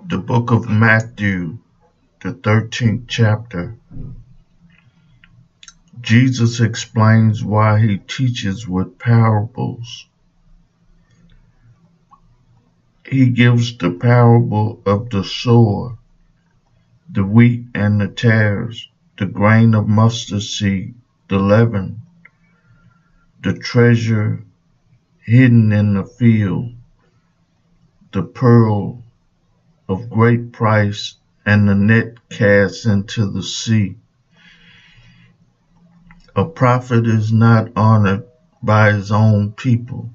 The book of Matthew, the 13th chapter. Jesus explains why he teaches with parables. He gives the parable of the sower, the wheat and the tares, the grain of mustard seed, the leaven, the treasure hidden in the field, the pearl of great price, and the net cast into the sea. A prophet is not honored by his own people.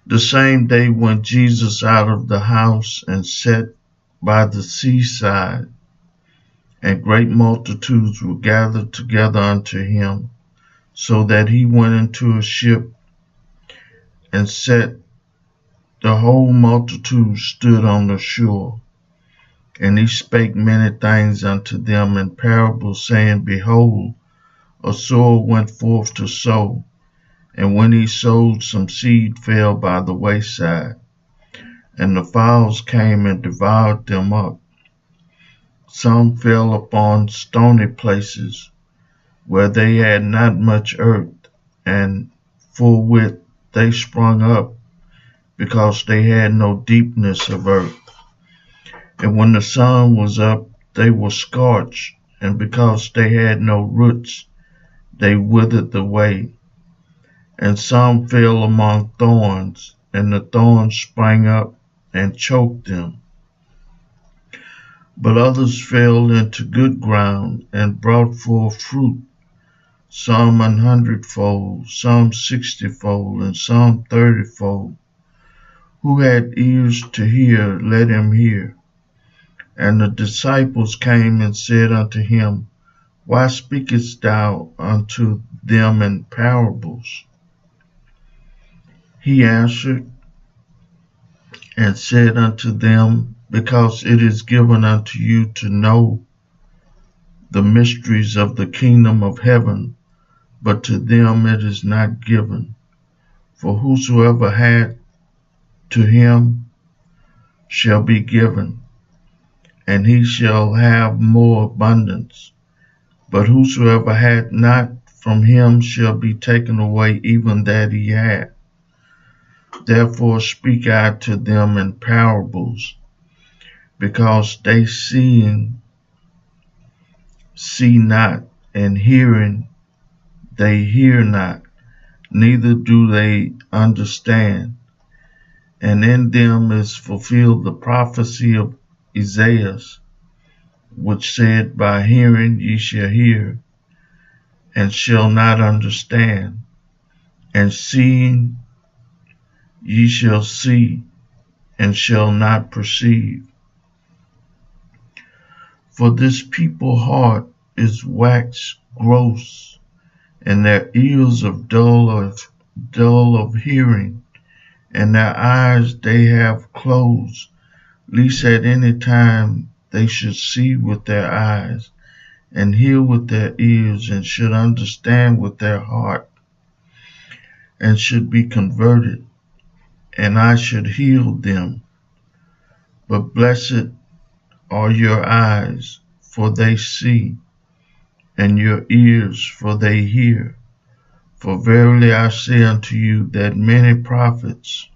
The same day went Jesus out of the house and sat by the seaside, and great multitudes were gathered together unto him, so that he went into a ship, and set the whole multitude stood on the shore. And he spake many things unto them in parables, saying, Behold, a sower went forth to sow. And when he sowed, some seed fell by the wayside, and the fowls came and devoured them up. Some fell upon stony places, where they had not much earth, and forthwith they sprung up, because they had no deepness of earth. And when the sun was up, they were scorched, and because they had no roots, they withered away. And some fell among thorns, and the thorns sprang up and choked them. But others fell into good ground, and brought forth fruit, some 100-fold, some 60-fold, and some 30-fold. Who had ears to hear, let him hear. And the disciples came and said unto him, Why speakest thou unto them in parables? He answered and said unto them, Because it is given unto you to know the mysteries of the kingdom of heaven, but to them it is not given. For whosoever hath, to him shall be given, and he shall have more abundance. But whosoever hath not, from him shall be taken away even that he hath. Therefore speak I to them in parables, because they seeing see not, and hearing they hear not, neither do they understand. And in them is fulfilled the prophecy of Isaiah, which said, By hearing ye shall hear, and shall not understand, and seeing ye shall see, and shall not perceive. For this people's heart is waxed gross, and their ears of dull of hearing, and their eyes they have closed, lest at any time they should see with their eyes, and hear with their ears, and should understand with their heart, and should be converted, and I should heal them. But blessed are your eyes, for they see, and your ears, for they hear. For verily I say unto you, that many prophets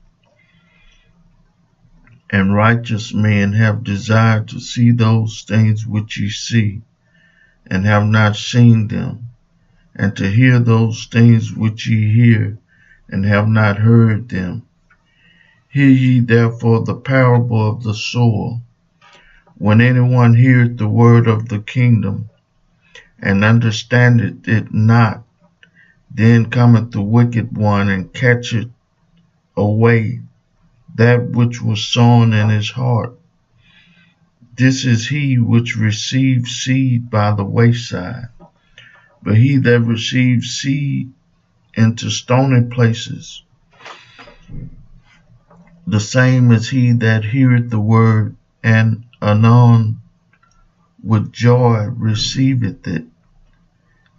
and righteous men have desired to see those things which ye see, and have not seen them, and to hear those things which ye hear, and have not heard them. Hear ye therefore the parable of the sower. When anyone heareth the word of the kingdom, and understandeth it not, then cometh the wicked one, and catcheth away that which was sown in his heart. This is he which received seed by the wayside. But he that received seed into stony places, the same is he that heareth the word, and anon with joy receiveth it.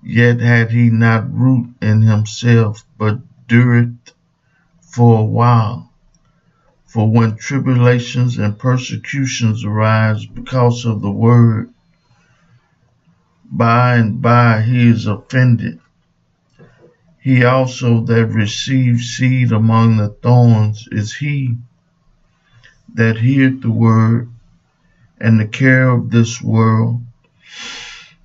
Yet had he not root in himself, but dureth for a while. For when tribulations and persecutions arise because of the word, by and by he is offended. He also that receives seed among the thorns is he that heareth the word, and the care of this world,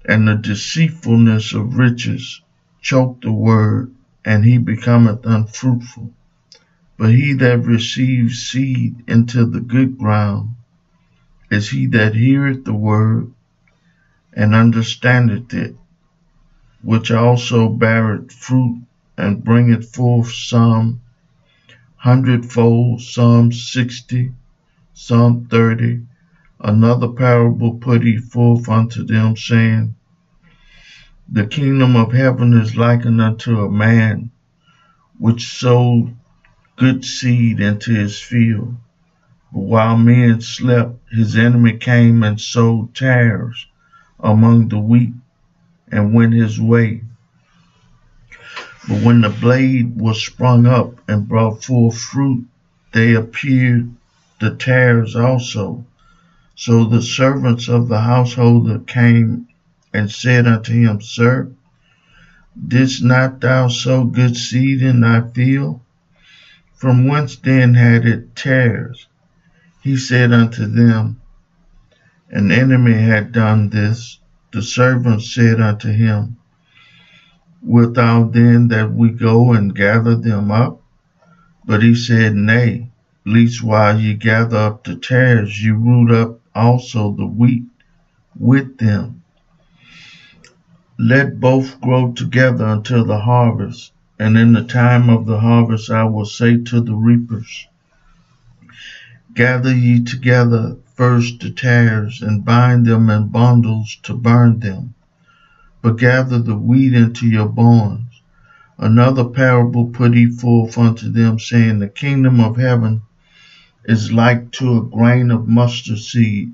and the deceitfulness of riches choke the word, and he becometh unfruitful. But he that receives seed into the good ground is he that heareth the word, and understandeth it, which also beareth fruit, and bringeth forth some 100-fold, some 60, some 30. Another parable put he forth unto them, saying, The kingdom of heaven is likened unto a man which sowed good seed into his field. But while men slept, his enemy came and sowed tares among the wheat, and went his way. But when the blade was sprung up and brought forth fruit, they appeared the tares also. So the servants of the householder came and said unto him, Sir, didst not thou sow good seed in thy field? From whence then had it tares? He said unto them, An enemy had done this. The servants said unto him, Wilt thou then that we go and gather them up? But he said, Nay, lest while ye gather up the tares, ye root up also the wheat with them. Let both grow together until the harvest. And in the time of the harvest I will say to the reapers, Gather ye together first the tares, and bind them in bundles to burn them, but gather the wheat into your barns. Another parable put he forth unto them, saying, The kingdom of heaven is like to a grain of mustard seed,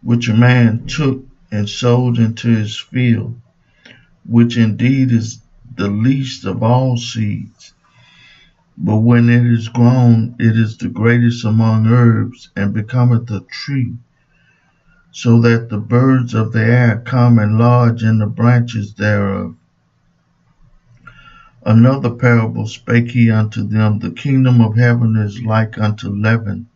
which a man took and sowed into his field, which indeed is the least of all seeds. But when it is grown, it is the greatest among herbs, and becometh a tree, so that the birds of the air come and lodge in the branches thereof. Another parable spake he unto them, The kingdom of heaven is like unto leaven,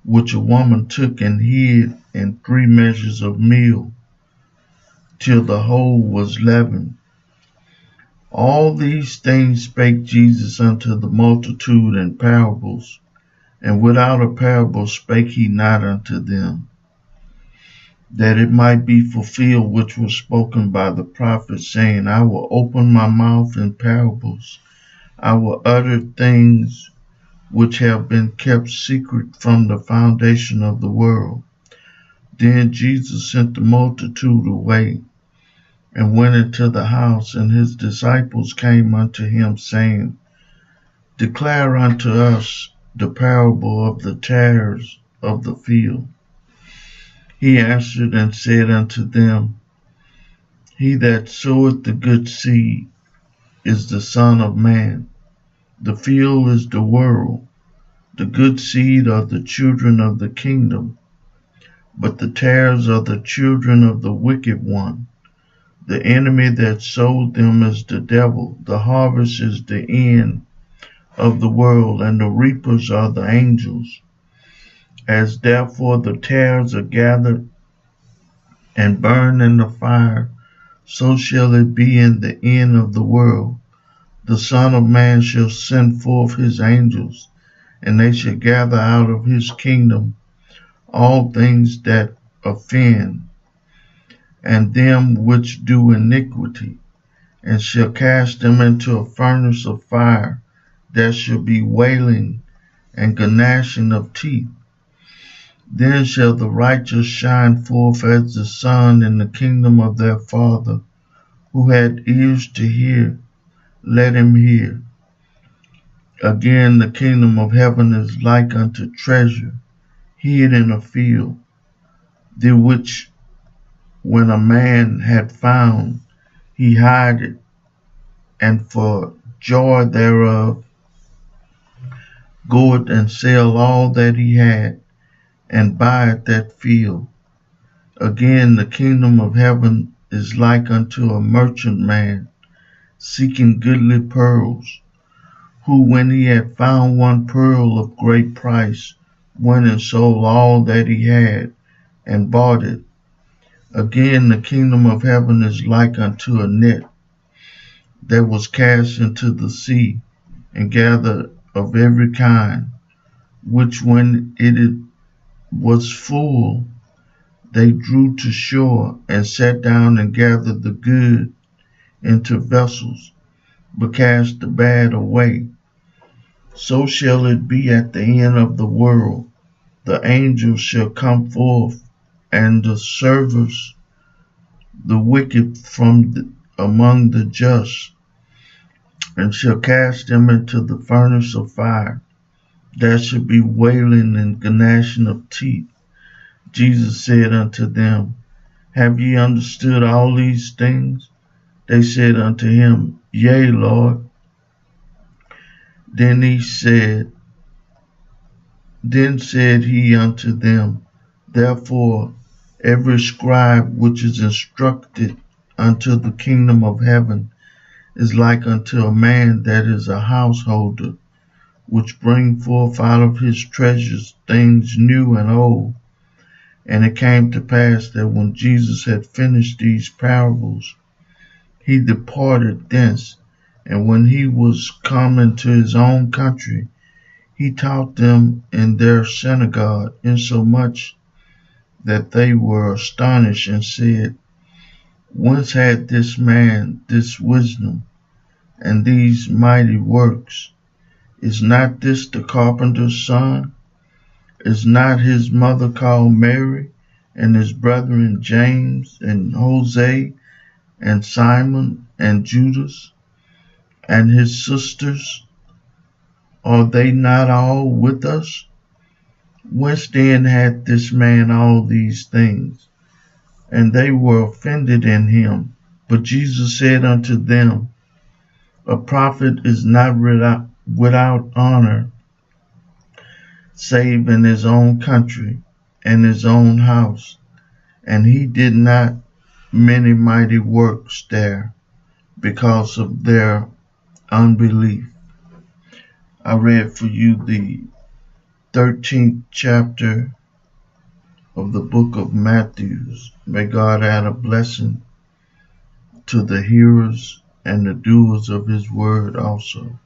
which a woman took and hid in 3 measures of meal, till the whole was leavened. All these things spake Jesus unto the multitude in parables, and without a parable spake he not unto them, that it might be fulfilled which was spoken by the prophet, saying, I will open my mouth in parables, I will utter things which have been kept secret from the foundation of the world. Then Jesus sent the multitude away, and went into the house, and his disciples came unto him, saying, Declare unto us the parable of the tares of the field. He answered and said unto them, He that soweth the good seed is the Son of Man. The field is the world. The good seed are the children of the kingdom, but the tares are the children of the wicked one. The enemy that sowed them is the devil. The harvest is the end of the world, and the reapers are the angels. As therefore the tares are gathered and burned in the fire, so shall it be in the end of the world. The Son of Man shall send forth his angels, and they shall gather out of his kingdom all things that offend, and them which do iniquity, and shall cast them into a furnace of fire. There shall be wailing and gnashing of teeth. Then shall the righteous shine forth as the sun in the kingdom of their Father. Who had ears to hear, let him hear. Again, the kingdom of heaven is like unto treasure hid in a field, the which when a man had found, he hid it, and for joy thereof goeth and sell all that he had, and buyeth that field. Again, the kingdom of heaven is like unto a merchantman seeking goodly pearls, who, when he had found one pearl of great price, went and sold all that he had, and bought it. Again, the kingdom of heaven is like unto a net that was cast into the sea, and gathered of every kind, which when it was full, they drew to shore, and sat down and gathered the good into vessels, but cast the bad away. So shall it be at the end of the world. The angels shall come forth, and the servers, the wicked from among the just, and shall cast them into the furnace of fire. There shall be wailing and gnashing of teeth. Jesus said unto them, Have ye understood all these things? They said unto him, Yea, Lord. Then said he unto them, Therefore every scribe which is instructed unto the kingdom of heaven is like unto a man that is a householder, which bring forth out of his treasures things new and old. And it came to pass that when Jesus had finished these parables, he departed thence, and when he was come into his own country, he taught them in their synagogue, insomuch that they were astonished, and said, Whence had this man this wisdom, and these mighty works? Is not this the carpenter's son? Is not his mother called Mary, and his brethren James, and Jose, and Simon, and Judas, and his sisters? Are they not all with us? Whence then had this man all these things? And they were offended in him. But Jesus said unto them, A prophet is not without honor, save in his own country and his own house. And he did not many mighty works there, because of their unbelief. I read for you the 13th chapter of the book of Matthew. May God add a blessing to the hearers and the doers of his word also.